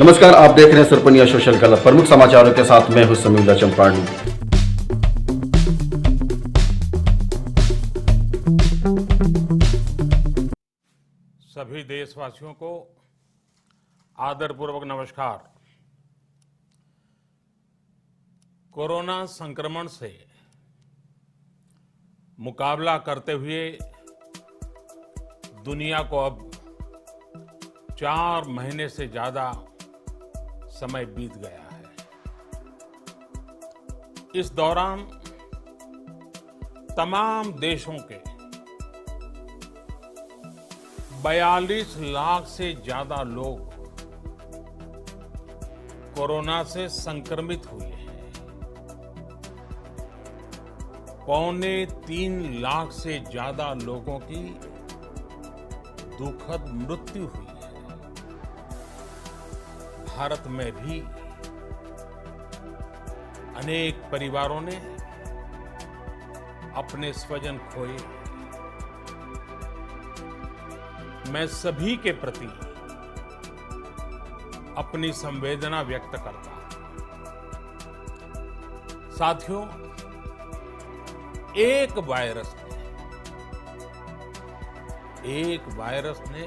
नमस्कार, आप देख रहे हैं सुरपनिया सोशल क्लब। प्रमुख समाचारों के साथ मैं हूं समीउल्लाह चंपाणी। सभी देशवासियों को आदरपूर्वक नमस्कार। कोरोना संक्रमण से मुकाबला करते हुए दुनिया को अब 4 महीने से ज्यादा समय बीत गया है। इस दौरान तमाम देशों के 42 लाख से ज्यादा लोग कोरोना से संक्रमित हुए हैं। 2.25 लाख से ज्यादा लोगों की दुखद मृत्यु हुई है। भारत में भी अनेक परिवारों ने अपने स्वजन खोए। मैं सभी के प्रति अपनी संवेदना व्यक्त करता हूं। साथियों, एक वायरस ने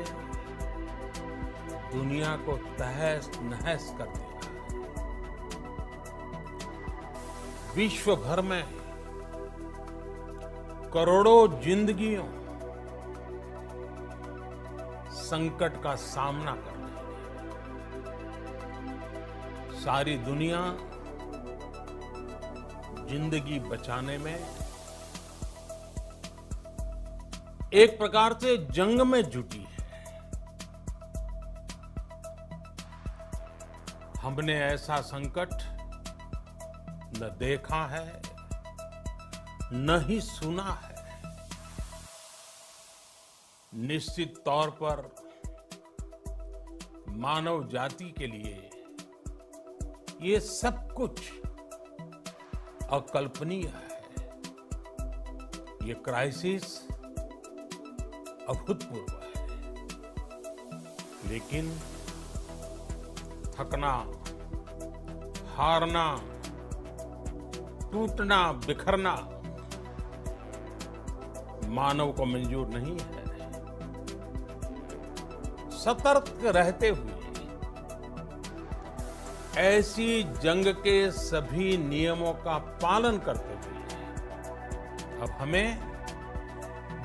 दुनिया को तहस नहस कर दिया। विश्व भर में करोड़ों जिंदगियों संकट का सामना कर रही है। सारी दुनिया जिंदगी बचाने में एक प्रकार से जंग में जुटी है। हमने ऐसा संकट न देखा है, न ही सुना है। निश्चित तौर पर मानव जाति के लिए ये सब कुछ अकल्पनीय है। ये क्राइसिस अभूतपूर्व है, लेकिन थकना, हारना, टूटना, बिखरना मानव को मंजूर नहीं है। सतर्क रहते हुए ऐसी जंग के सभी नियमों का पालन करते हुए अब हमें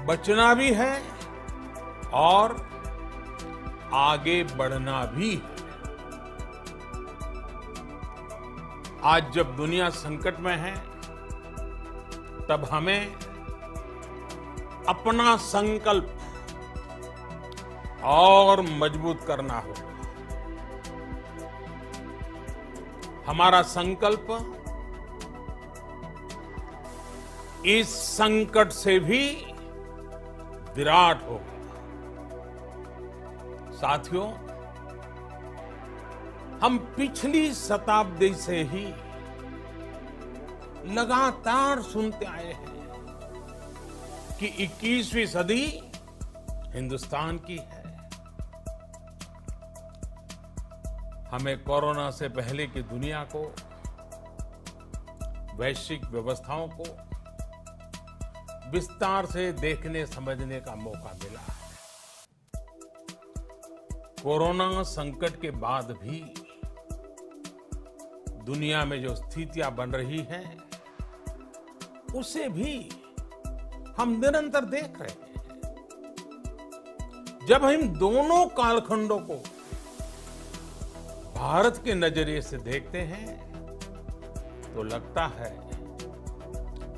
बचना भी है और आगे बढ़ना भी है। आज जब दुनिया संकट में है, तब हमें अपना संकल्प और मजबूत करना होगा। हमारा संकल्प इस संकट से भी विराट होगा। साथियों, हम पिछली शताब्दी से ही लगातार सुनते आए हैं कि 21वीं सदी हिंदुस्तान की है। हमें कोरोना से पहले की दुनिया को, वैश्विक व्यवस्थाओं को विस्तार से देखने समझने का मौका मिला है। कोरोना संकट के बाद भी दुनिया में जो स्थितियां बन रही हैं, उसे भी हम निरंतर देख रहे हैं। जब हम दोनों कालखंडों को भारत के नजरिए से देखते हैं, तो लगता है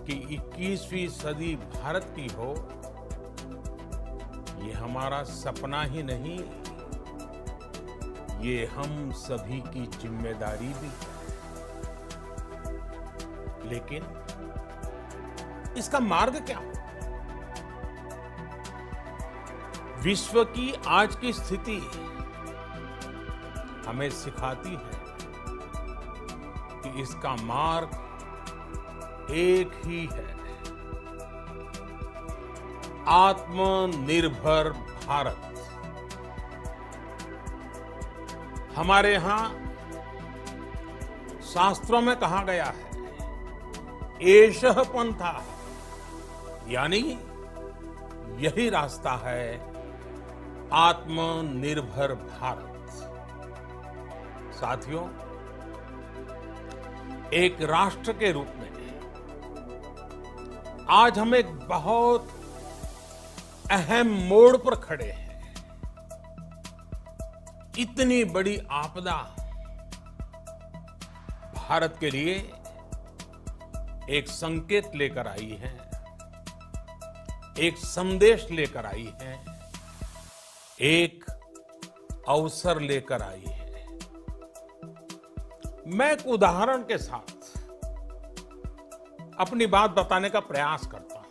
कि 21वीं सदी भारत की हो, ये हमारा सपना ही नहीं, ये हम सभी की जिम्मेदारी भी है। लेकिन इसका मार्ग क्या हो? विश्व की आज की स्थिति हमें सिखाती है कि इसका मार्ग एक ही है, आत्मनिर्भर भारत। हमारे यहां शास्त्रों में कहा गया है, एषः पंथा, यानी यही रास्ता है आत्मनिर्भर भारत। साथियों, एक राष्ट्र के रूप में आज हम एक बहुत अहम मोड़ पर खड़े हैं। इतनी बड़ी आपदा भारत के लिए एक संकेत लेकर आई है, एक संदेश लेकर आई है, एक अवसर लेकर आई है। मैं एक उदाहरण के साथ अपनी बात बताने का प्रयास करता हूं।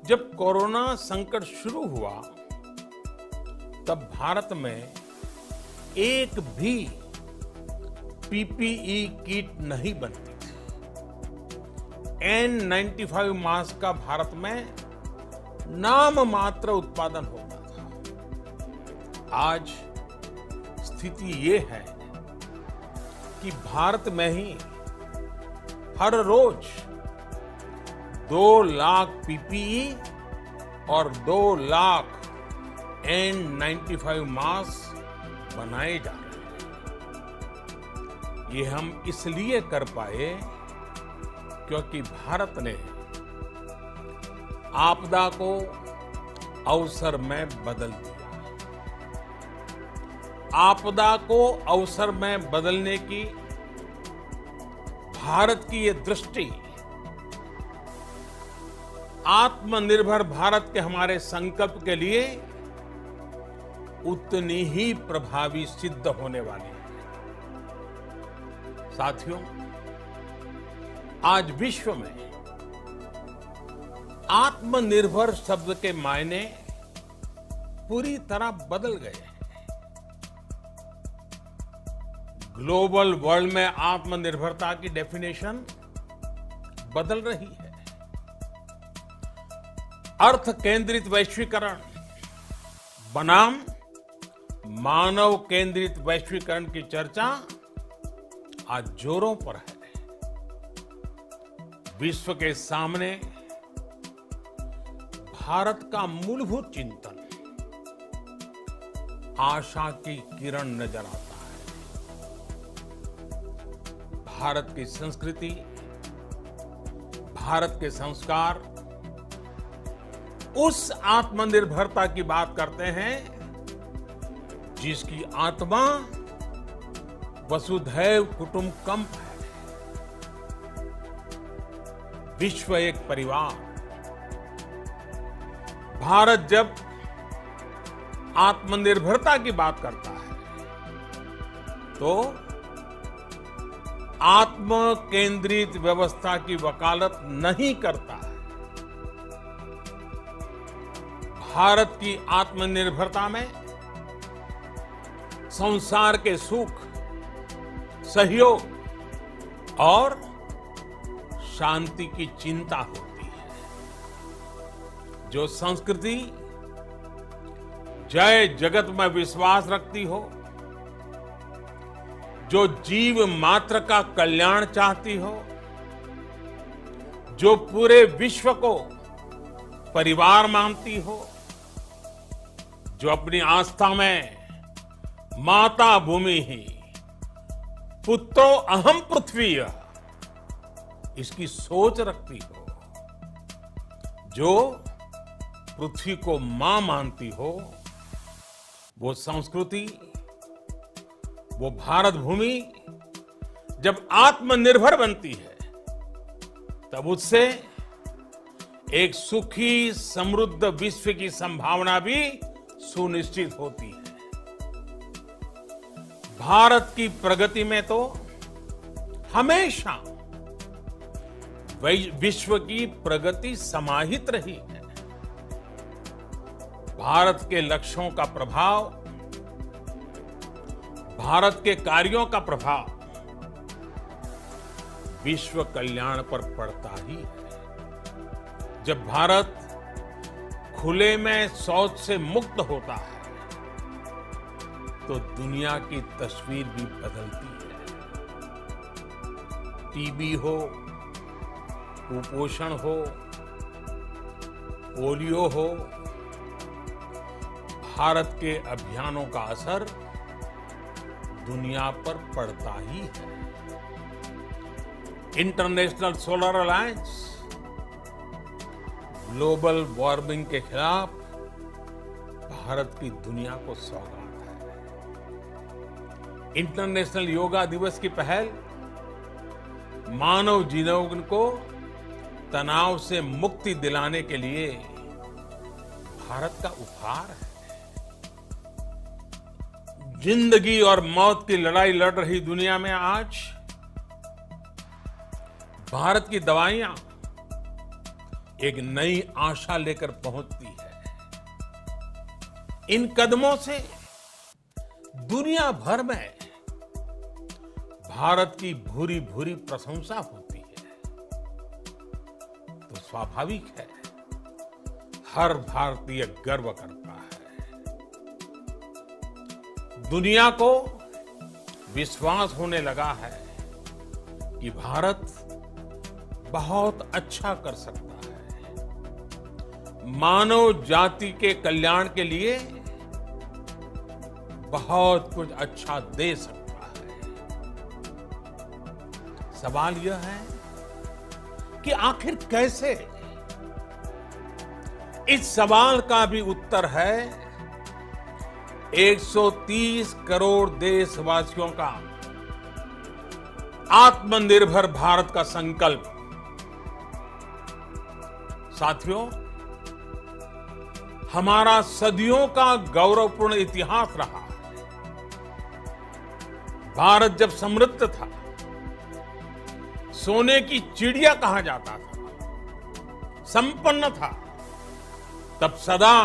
जब कोरोना संकट शुरू हुआ, तब भारत में एक भी पीपीई किट नहीं बनती थी। N95 मास्क का भारत में नाम मात्र उत्पादन होता था। आज स्थिति ये है कि भारत में ही हर रोज 2 लाख पीपीई और 2 लाख N95 मास्क बनाए जा रहे हैं। ये हम इसलिए कर पाए क्योंकि भारत ने आपदा को अवसर में बदल दिया। आपदा को अवसर में बदलने की भारत की ये दृष्टि आत्मनिर्भर भारत के हमारे संकल्प के लिए उतनी ही प्रभावी सिद्ध होने वाली है। साथियों, आज विश्व में आत्मनिर्भर शब्द के मायने पूरी तरह बदल गए हैं। ग्लोबल वर्ल्ड में आत्मनिर्भरता की डेफिनेशन बदल रही है। अर्थ केंद्रित वैश्वीकरण बनाम मानव केंद्रित वैश्वीकरण की चर्चा आज जोरों पर है। विश्व के सामने भारत का मूलभूत चिंतन आशा की किरण नजर आता है। भारत की संस्कृति, भारत के संस्कार उस आत्मनिर्भरता की बात करते हैं जिसकी आत्मा वसुधैव कुटुंबकम है। विश्व एक परिवार। भारत जब आत्मनिर्भरता की बात करता है तो आत्म केंद्रित व्यवस्था की वकालत नहीं करता है। भारत की आत्मनिर्भरता में संसार के सुख, सहयोग और शांति की चिंता होती है। जो संस्कृति जय जगत में विश्वास रखती हो, जो जीव मात्र का कल्याण चाहती हो, जो पूरे विश्व को परिवार मानती हो, जो अपनी आस्था में माता भूमि ही पुत्रो अहम पृथ्वी इसकी सोच रखती हो, जो पृथ्वी को मां मानती हो, वो संस्कृति, वो भारत भूमि जब आत्मनिर्भर बनती है तब उससे एक सुखी समृद्ध विश्व की संभावना भी सुनिश्चित होती है। भारत की प्रगति में तो हमेशा विश्व की प्रगति समाहित रही है। भारत के लक्ष्यों का प्रभाव, भारत के कार्यों का प्रभाव विश्व कल्याण पर पड़ता ही है। जब भारत खुले में शौच से मुक्त होता है, तो दुनिया की तस्वीर भी बदलती है। टीबी हो, कुपोषण हो, पोलियो हो, भारत के अभियानों का असर दुनिया पर पड़ता ही है। International solar alliance global warming के खिलाफ भारत की दुनिया को सौगात है। इंटरनेशनल योगा दिवस की पहल मानव जीवन को तनाव से मुक्ति दिलाने के लिए भारत का उपहार है। जिंदगी और मौत की लड़ाई लड़ रही दुनिया में आज भारत की दवाइयां एक नई आशा लेकर पहुंचती है। इन कदमों से दुनिया भर में भारत की भूरी भूरी प्रशंसा होती है। तो स्वाभाविक है, हर भारतीय गर्व करता है। दुनिया को विश्वास होने लगा है कि भारत बहुत अच्छा कर सकता है, मानव जाति के कल्याण के लिए बहुत कुछ अच्छा दे सकता है। सवाल यह है कि आखिर कैसे? इस सवाल का भी उत्तर है 130 करोड़ देशवासियों का आत्मनिर्भर भारत का संकल्प। साथियों, हमारा सदियों का गौरवपूर्ण इतिहास रहा है। भारत जब समृद्ध था, सोने की चिड़िया कहा जाता था, संपन्न था, तब सदा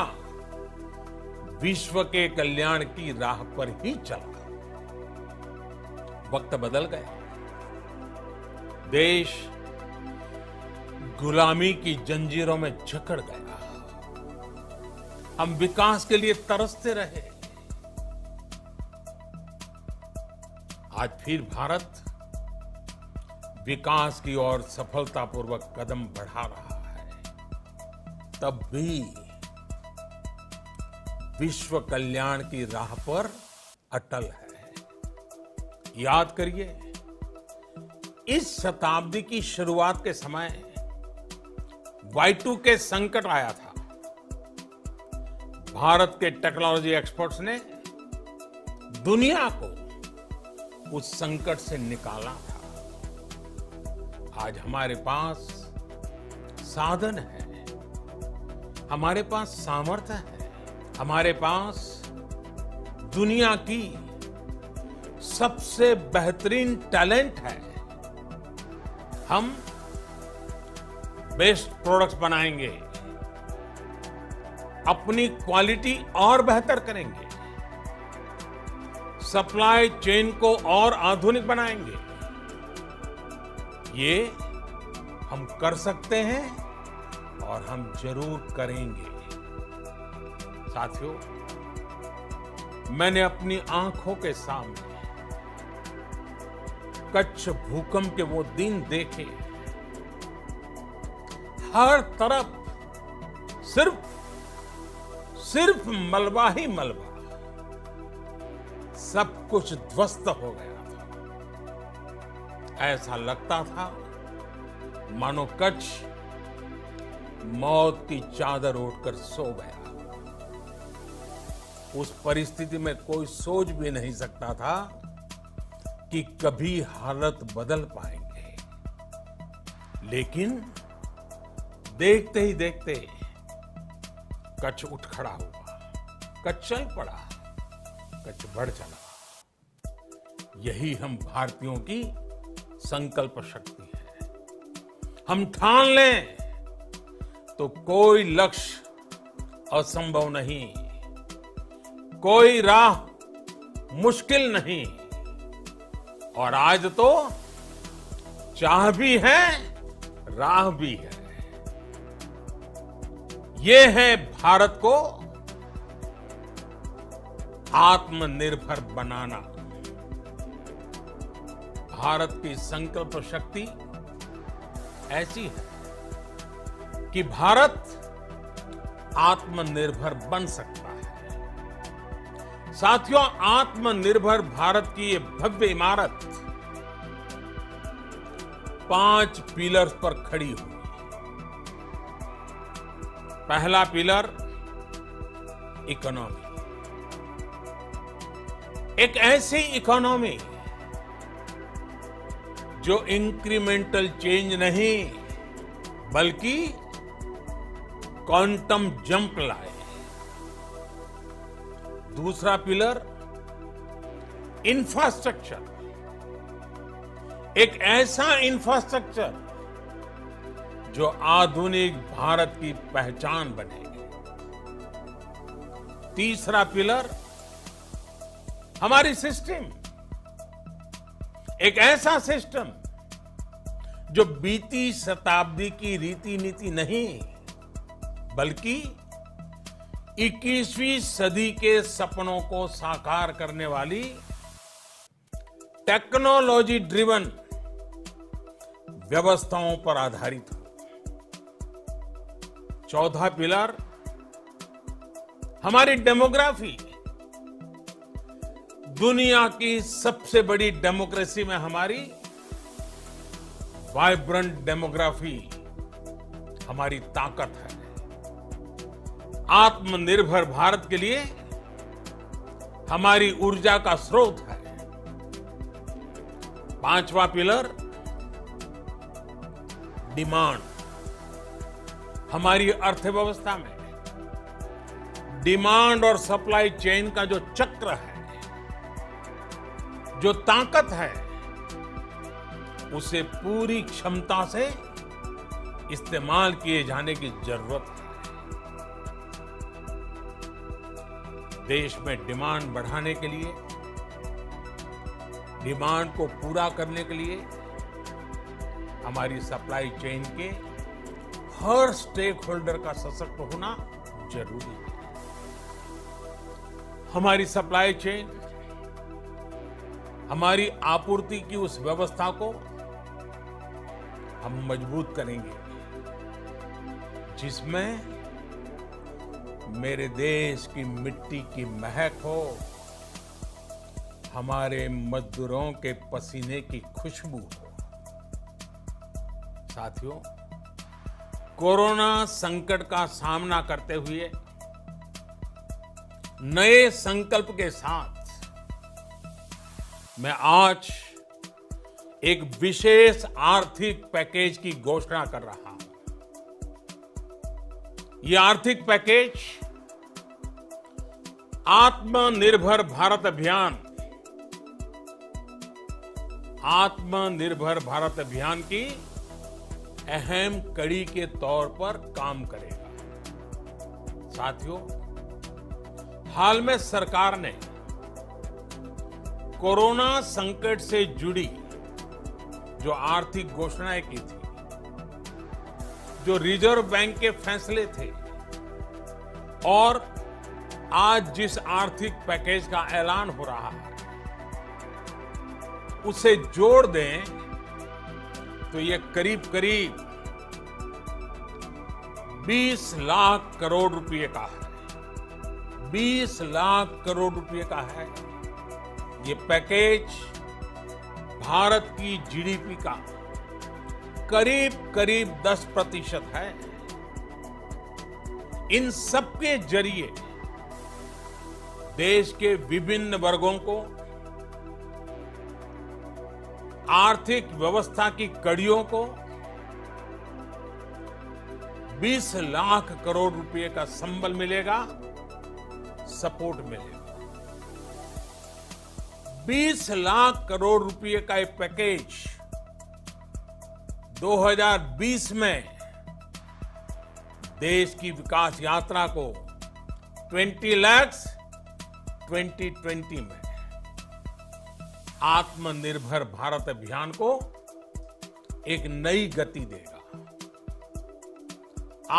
विश्व के कल्याण की राह पर ही चला। वक्त बदल गया, देश गुलामी की जंजीरों में जकड़ गया। हम विकास के लिए तरसते रहे। आज फिर भारत विकास की ओर सफलतापूर्वक कदम बढ़ा रहा है। तब भी विश्व कल्याण की राह पर अटल है। याद करिए, इस शताब्दी की शुरुआत के समय Y2K संकट आया था। भारत के टेक्नोलॉजी एक्सपर्ट्स ने दुनिया को उस संकट से निकाला था। आज हमारे पास साधन है, हमारे पास सामर्थ्य है, हमारे पास दुनिया की सबसे बेहतरीन टैलेंट है। हम बेस्ट प्रोडक्ट्स बनाएंगे, अपनी क्वालिटी और बेहतर करेंगे, सप्लाई चेन को और आधुनिक बनाएंगे। ये हम कर सकते हैं और हम जरूर करेंगे। साथियों, मैंने अपनी आंखों के सामने कच्छ भूकंप के वो दिन देखे। हर तरफ सिर्फ मलबा ही मलबा, सब कुछ ध्वस्त हो गया था। ऐसा लगता था मानो कच्छ मौत की चादर ओढ़कर सो गया। उस परिस्थिति में कोई सोच भी नहीं सकता था कि कभी हालत बदल पाएंगे। लेकिन देखते ही देखते कच्छ उठ खड़ा हुआ, कच्छ चल पड़ा, कच्छ बढ़ चला। यही हम भारतीयों की संकल्प शक्ति है। हम ठान लें तो कोई लक्ष्य असंभव नहीं, कोई राह मुश्किल नहीं। और आज तो चाह भी है, राह भी है। ये है भारत को आत्मनिर्भर बनाना। भारत की संकल्प शक्ति ऐसी है कि भारत आत्मनिर्भर बन सकता है। साथियों, आत्मनिर्भर भारत की ये भव्य इमारत 5 पिलर्स पर खड़ी हुई। पहला पिलर इकोनॉमी। एक ऐसी इकोनॉमी जो इंक्रीमेंटल चेंज नहीं बल्कि क्वांटम जंप लाए। दूसरा पिलर इंफ्रास्ट्रक्चर। एक ऐसा इंफ्रास्ट्रक्चर जो आधुनिक भारत की पहचान बनेगी। तीसरा पिलर हमारी सिस्टम। एक ऐसा सिस्टम जो बीती शताब्दी की रीति नीति नहीं बल्कि 21वीं सदी के सपनों को साकार करने वाली टेक्नोलॉजी ड्रिवन व्यवस्थाओं पर आधारित हो। चौथा पिलर हमारी डेमोग्राफी। दुनिया की सबसे बड़ी डेमोक्रेसी में हमारी वाइब्रेंट डेमोग्राफी हमारी ताकत है। आत्मनिर्भर भारत के लिए हमारी ऊर्जा का स्रोत है। पांचवा पिलर डिमांड। हमारी अर्थव्यवस्था में डिमांड और सप्लाई चेन का जो चक्र है, जो ताकत है, उसे पूरी क्षमता से इस्तेमाल किए जाने की जरूरत है। देश में डिमांड बढ़ाने के लिए, डिमांड को पूरा करने के लिए हमारी सप्लाई चेन के हर स्टेक होल्डर का सशक्त होना जरूरी है। हमारी सप्लाई चेन, हमारी आपूर्ति की उस व्यवस्था को हम मजबूत करेंगे जिसमें मेरे देश की मिट्टी की महक हो, हमारे मजदूरों के पसीने की खुशबू हो। साथियों, कोरोना संकट का सामना करते हुए नए संकल्प के साथ मैं आज एक विशेष आर्थिक पैकेज की घोषणा कर रहा हूं। यह आर्थिक पैकेज आत्मनिर्भर भारत अभियान, आत्मनिर्भर भारत अभियान की अहम कड़ी के तौर पर काम करेगा। साथियों, हाल में सरकार ने कोरोना संकट से जुड़ी जो आर्थिक घोषणाएं की थी, जो रिजर्व बैंक के फैसले थे और आज जिस आर्थिक पैकेज का ऐलान हो रहा है, उसे जोड़ दें तो ये करीब करीब 20 लाख करोड़ रुपए का है। 20 लाख करोड़ रुपए का है। ये पैकेज भारत की जीडीपी का करीब करीब 10% है। इन सबके जरिए देश के विभिन्न वर्गों को आर्थिक व्यवस्था की कड़ियों को 20 लाख करोड़ रुपए का संबल मिलेगा, सपोर्ट मिलेगा। 20 लाख करोड़ रुपए का ये पैकेज 2020 में देश की विकास यात्रा को 20 लाख 2020 में आत्मनिर्भर भारत अभियान को एक नई गति देगा।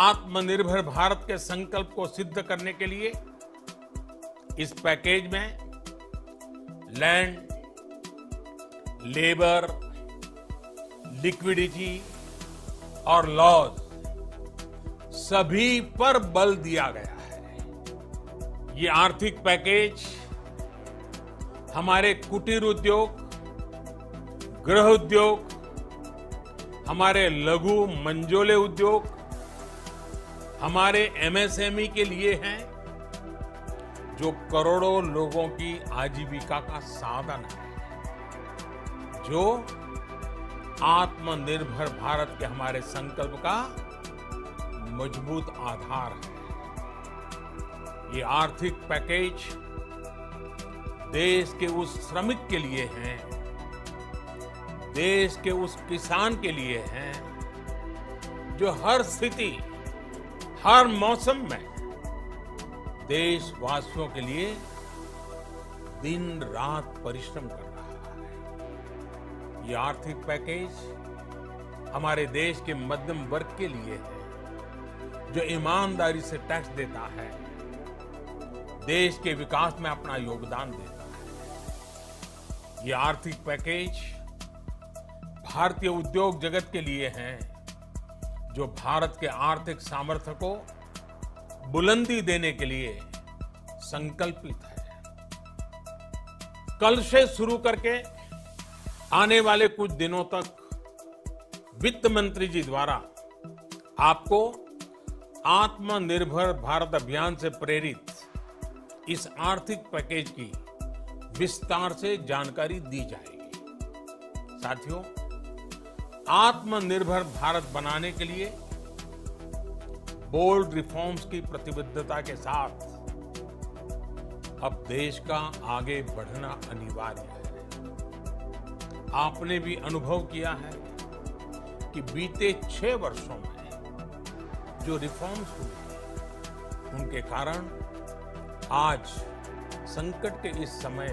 आत्मनिर्भर भारत के संकल्प को सिद्ध करने के लिए इस पैकेज में लैंड, लेबर, लिक्विडिटी और लॉज सभी पर बल दिया गया है। ये आर्थिक पैकेज हमारे कुटीर उद्योग, गृह उद्योग, हमारे लघु मंझोले उद्योग, हमारे एमएसएमई के लिए हैं, जो करोड़ों लोगों की आजीविका का साधन है, जो आत्मनिर्भर भारत के हमारे संकल्प का मजबूत आधार है। ये आर्थिक पैकेज देश के उस श्रमिक के लिए है, देश के उस किसान के लिए है, जो हर स्थिति, हर मौसम में देशवासियों के लिए दिन रात परिश्रम कर रहा है। ये आर्थिक पैकेज हमारे देश के मध्यम वर्ग के लिए है, जो ईमानदारी से टैक्स देता है, देश के विकास में अपना योगदान देता है। ये आर्थिक पैकेज भारतीय उद्योग जगत के लिए है, जो भारत के आर्थिक सामर्थ्य को बुलंदी देने के लिए संकल्पित है। कल से शुरू करके आने वाले कुछ दिनों तक वित्त मंत्री जी द्वारा आपको आत्मनिर्भर भारत अभियान से प्रेरित इस आर्थिक पैकेज की विस्तार से जानकारी दी जाएगी। साथियों, आत्मनिर्भर भारत बनाने के लिए बोल्ड रिफॉर्म्स की प्रतिबद्धता के साथ अब देश का आगे बढ़ना अनिवार्य है। आपने भी अनुभव किया है कि बीते 6 वर्षों में जो रिफॉर्म्स हुए, उनके कारण आज संकट के इस समय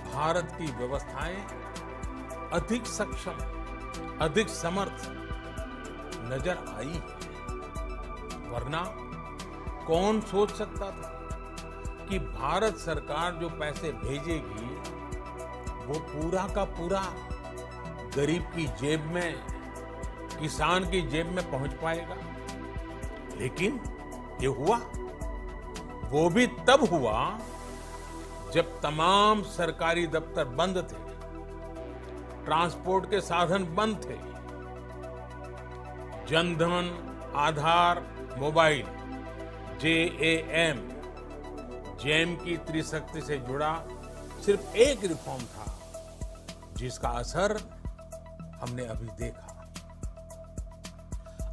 भारत की व्यवस्थाएं अधिक सक्षम, अधिक समर्थ नजर आई है। वरना कौन सोच सकता था कि भारत सरकार जो पैसे भेजेगी वो पूरा का पूरा गरीब की जेब में, किसान की जेब में पहुंच पाएगा। लेकिन ये हुआ, वो भी तब हुआ जब तमाम सरकारी दफ्तर बंद थे, ट्रांसपोर्ट के साधन बंद थे, जनधन, आधार, मोबाइल, जेम की त्रिशक्ति से जुड़ा सिर्फ एक रिफॉर्म था, जिसका असर हमने अभी देखा।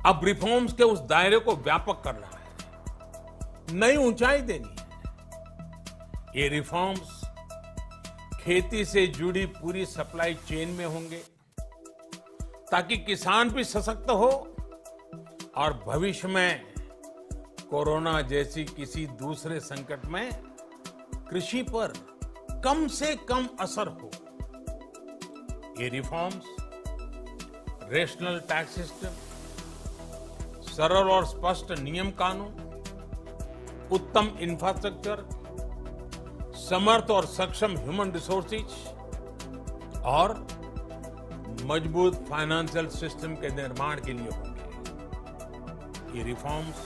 अब रिफॉर्म्स के उस दायरे को व्यापक करना है, नई ऊंचाई देनी है। ये रिफॉर्म्स खेती से जुड़ी पूरी सप्लाई चेन में होंगे, ताकि किसान भी सशक्त हो और भविष्य में कोरोना जैसी किसी दूसरे संकट में कृषि पर कम से कम असर हो। ये रिफॉर्म्स रेशनल टैक्स सिस्टम, सरल और स्पष्ट नियम कानून, उत्तम इंफ्रास्ट्रक्चर, समर्थ और सक्षम ह्यूमन रिसोर्सेज और मजबूत फाइनेंशियल सिस्टम के निर्माण के लिए होंगे। ये रिफॉर्म्स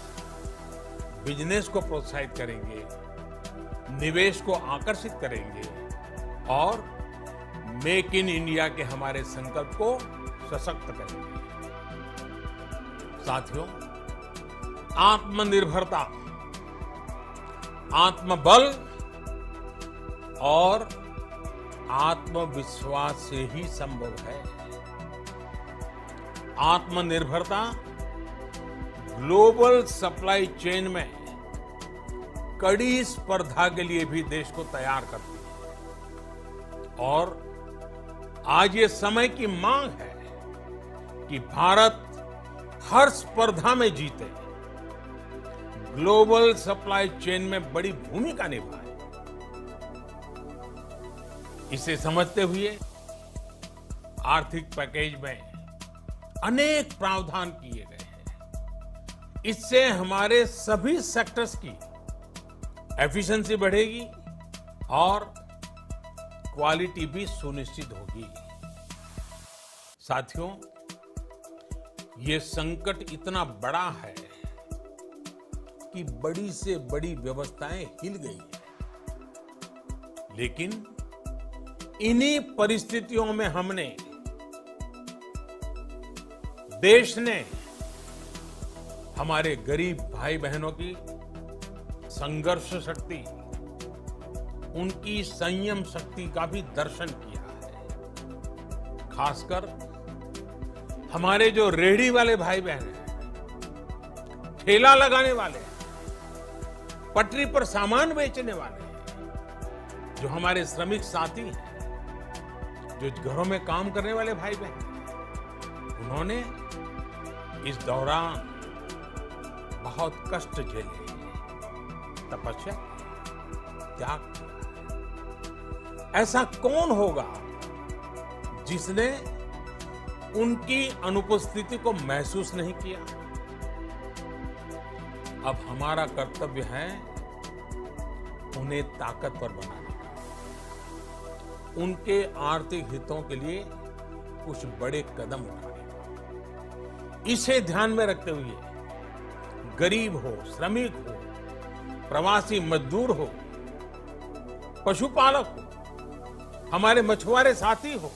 बिजनेस को प्रोत्साहित करेंगे, निवेश को आकर्षित करेंगे और मेक इन इंडिया के हमारे संकल्प को सशक्त करेंगे। साथियों, आत्मनिर्भरता, आत्मबल और आत्मविश्वास से ही संभव है। आत्मनिर्भरता ग्लोबल सप्लाई चेन में कड़ी स्पर्धा के लिए भी देश को तैयार करती है और आज ये समय की मांग है कि भारत हर स्पर्धा में जीते, ग्लोबल सप्लाई चेन में बड़ी भूमिका निभाए। इसे समझते हुए आर्थिक पैकेज में अनेक प्रावधान किए गए हैं। इससे हमारे सभी सेक्टर्स की एफिशिएंसी बढ़ेगी और क्वालिटी भी सुनिश्चित होगी। साथियों, ये संकट इतना बड़ा है कि बड़ी से बड़ी व्यवस्थाएं हिल गई हैं। लेकिन इन्हीं परिस्थितियों में हमने, देश ने हमारे गरीब भाई बहनों की संघर्ष शक्ति, उनकी संयम शक्ति का भी दर्शन किया है। खासकर हमारे जो रेहड़ी वाले भाई बहन हैं, ठेला लगाने वाले हैं, पटरी पर सामान बेचने वाले हैं, जो हमारे श्रमिक साथी हैं, जो घरों में काम करने वाले भाई बहन, उन्होंने इस दौरान बहुत कष्ट झेले, तपस्या, त्याग किया। ऐसा कौन होगा जिसने उनकी अनुपस्थिति को महसूस नहीं किया? अब हमारा कर्तव्य है उन्हें ताकतवर बनाने का, उनके आर्थिक हितों के लिए कुछ बड़े कदम उठाने का। इसे ध्यान में रखते हुए गरीब हो, श्रमिक हो, प्रवासी मजदूर हो, पशुपालक हो, हमारे मछुआरे साथी हो,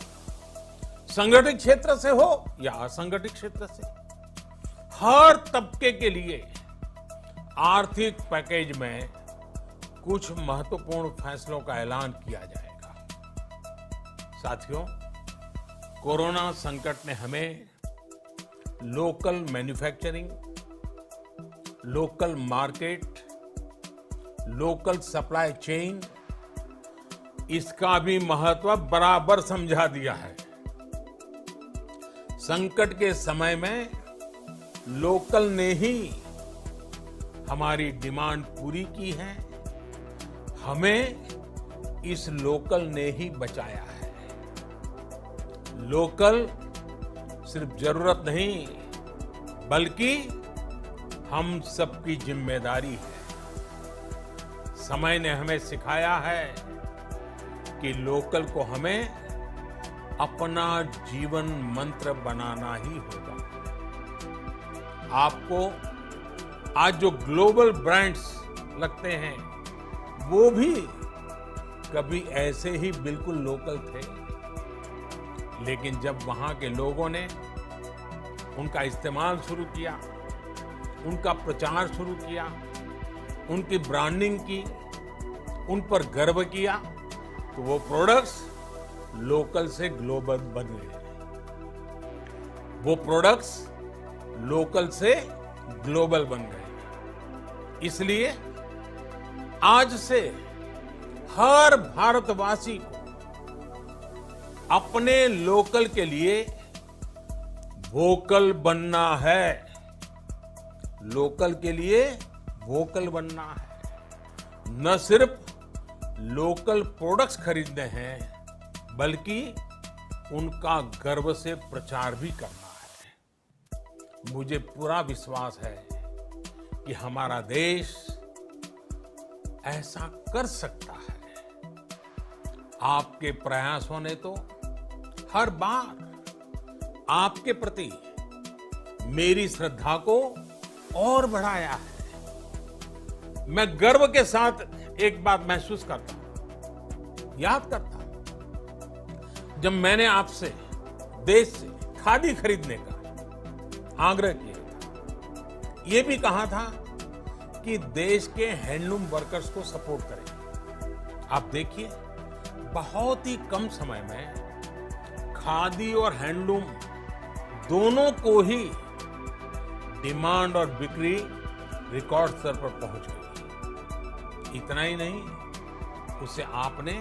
संगठित क्षेत्र से हो या असंगठित क्षेत्र से, हर तबके के लिए आर्थिक पैकेज में कुछ महत्वपूर्ण फैसलों का ऐलान किया जाएगा। साथियों, कोरोना संकट ने हमें local manufacturing, local market, local supply chain, इसका भी महत्व बराबर समझा दिया है। संकट के समय में लोकल ने ही हमारी डिमांड पूरी की है, हमें इस लोकल ने ही बचाया है। लोकल सिर्फ जरूरत नहीं, बल्कि हम सबकी जिम्मेदारी है। समय ने हमें सिखाया है कि लोकल को हमें अपना जीवन मंत्र बनाना ही होगा। आपको आज जो ग्लोबल ब्रांड्स लगते हैं, वो भी कभी ऐसे ही बिल्कुल लोकल थे, लेकिन जब वहां के लोगों ने उनका इस्तेमाल शुरू किया, उनका प्रचार शुरू किया, उनकी ब्रांडिंग की, उन पर गर्व किया, तो वो प्रोडक्ट्स लोकल से ग्लोबल बन गए। वो प्रोडक्ट्स लोकल से ग्लोबल बन गए। इसलिए आज से हर भारतवासी को अपने लोकल के लिए वोकल बनना है। लोकल के लिए वोकल बनना है। न सिर्फ लोकल प्रोडक्ट्स खरीदने हैं, बल्कि उनका गर्व से प्रचार भी करना है। मुझे पूरा विश्वास है कि हमारा देश ऐसा कर सकता है। आपके प्रयासों ने तो हर बार आपके प्रति मेरी श्रद्धा को और बढ़ाया है। मैं गर्व के साथ एक बात महसूस करता हूं, याद करता हूं, जब मैंने आपसे देश से खादी खरीदने का आग्रह किया था, यह भी कहा था कि देश के हैंडलूम वर्कर्स को सपोर्ट करें। आप देखिए, बहुत ही कम समय में खादी और हैंडलूम दोनों को ही डिमांड और बिक्री रिकॉर्ड स्तर पर पहुंच गई। इतना ही नहीं, उसे आपने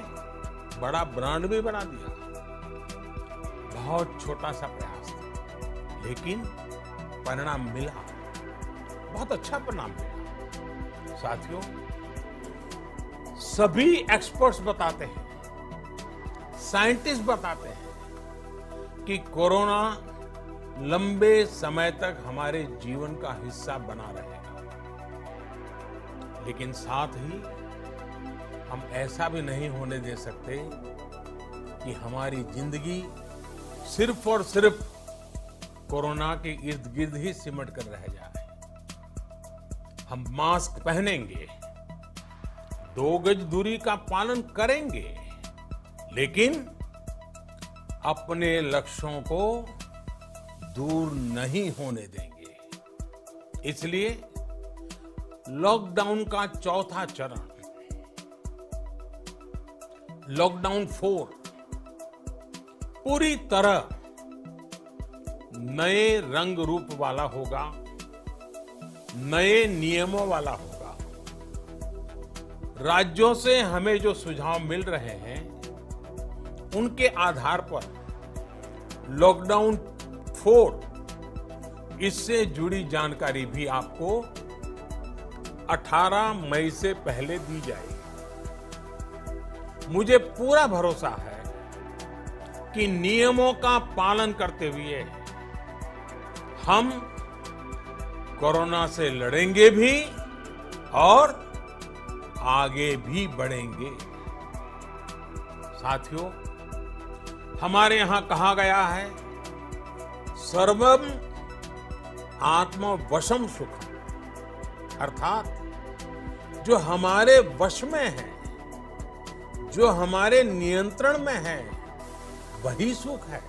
बड़ा ब्रांड भी बना दिया। बहुत छोटा सा प्रयास था, लेकिन परिणाम मिला, बहुत अच्छा परिणाम मिला। साथियों, सभी एक्सपर्ट्स बताते हैं, साइंटिस्ट बताते हैं कि कोरोना लंबे समय तक हमारे जीवन का हिस्सा बना रहेगा, लेकिन साथ ही हम ऐसा भी नहीं होने दे सकते कि हमारी जिंदगी सिर्फ और सिर्फ कोरोना के इर्द गिर्द ही सिमट कर रह जाए। हम मास्क पहनेंगे, 2 गज दूरी का पालन करेंगे, लेकिन अपने लक्ष्यों को दूर नहीं होने देंगे। इसलिए लॉकडाउन का चौथा चरण, लॉकडाउन 4, पूरी तरह नए रंग रूप वाला होगा, नए नियमों वाला होगा। राज्यों से हमें जो सुझाव मिल रहे हैं, उनके आधार पर लॉकडाउन 4 इससे जुड़ी जानकारी भी आपको 18 मई से पहले दी जाएगी। मुझे पूरा भरोसा है कि नियमों का पालन करते हुए हम कोरोना से लड़ेंगे भी और आगे भी बढ़ेंगे। साथियों, हमारे यहां कहा गया है, सर्वम आत्मवशम सुखम, अर्थात जो हमारे वश में है, जो हमारे नियंत्रण में है, वही सुख है।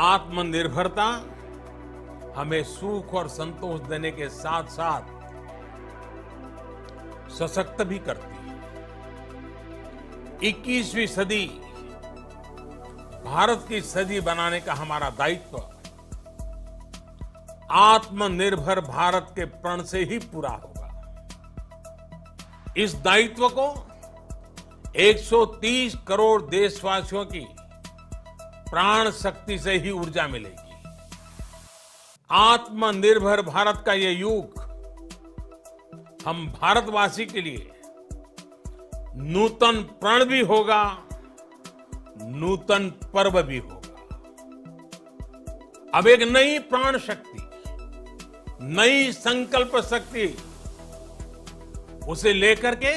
आत्मनिर्भरता हमें सुख और संतोष देने के साथ साथ सशक्त भी करती है। 21वीं सदी भारत की सदी बनाने का हमारा दायित्व आत्मनिर्भर भारत के प्रण से ही पूरा होगा। इस दायित्व को 130 करोड़ देशवासियों की प्राण शक्ति से ही ऊर्जा मिलेगी। आत्मनिर्भर भारत का ये युग हम भारतवासी के लिए नूतन प्रण भी होगा, नूतन पर्व भी होगा। अब एक नई प्राण शक्ति, नई संकल्प शक्ति, उसे लेकर के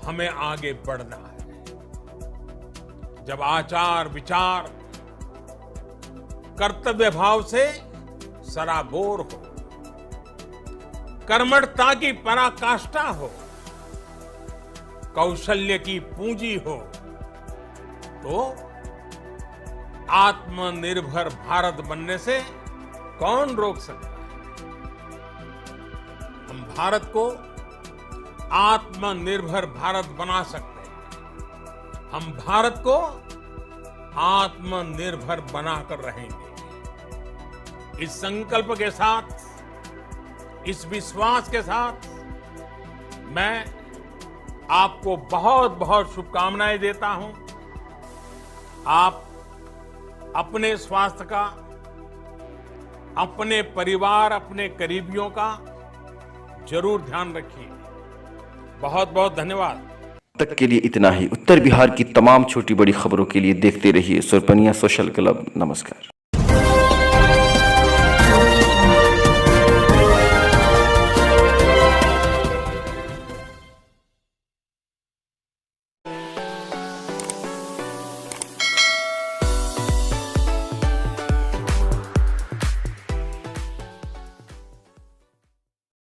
हमें आगे बढ़ना है। जब आचार विचार कर्तव्य भाव से सराबोर हो, कर्मठता की पराकाष्ठा हो, कौशल्य की पूंजी हो, तो आत्मनिर्भर भारत बनने से कौन रोक सकता है। हम भारत को आत्मनिर्भर भारत बना सकते हैं। हम भारत को आत्मनिर्भर बनाकर रहेंगे। इस संकल्प के साथ, इस विश्वास के साथ मैं आपको बहुत बहुत शुभकामनाएं देता हूं। आप अपने स्वास्थ्य का, अपने परिवार, अपने करीबियों का जरूर ध्यान रखिए। बहुत बहुत धन्यवाद। तक के लिए इतना ही। उत्तर बिहार की तमाम छोटी बड़ी खबरों के लिए देखते रहिए सुरपनिया सोशल क्लब। नमस्कार।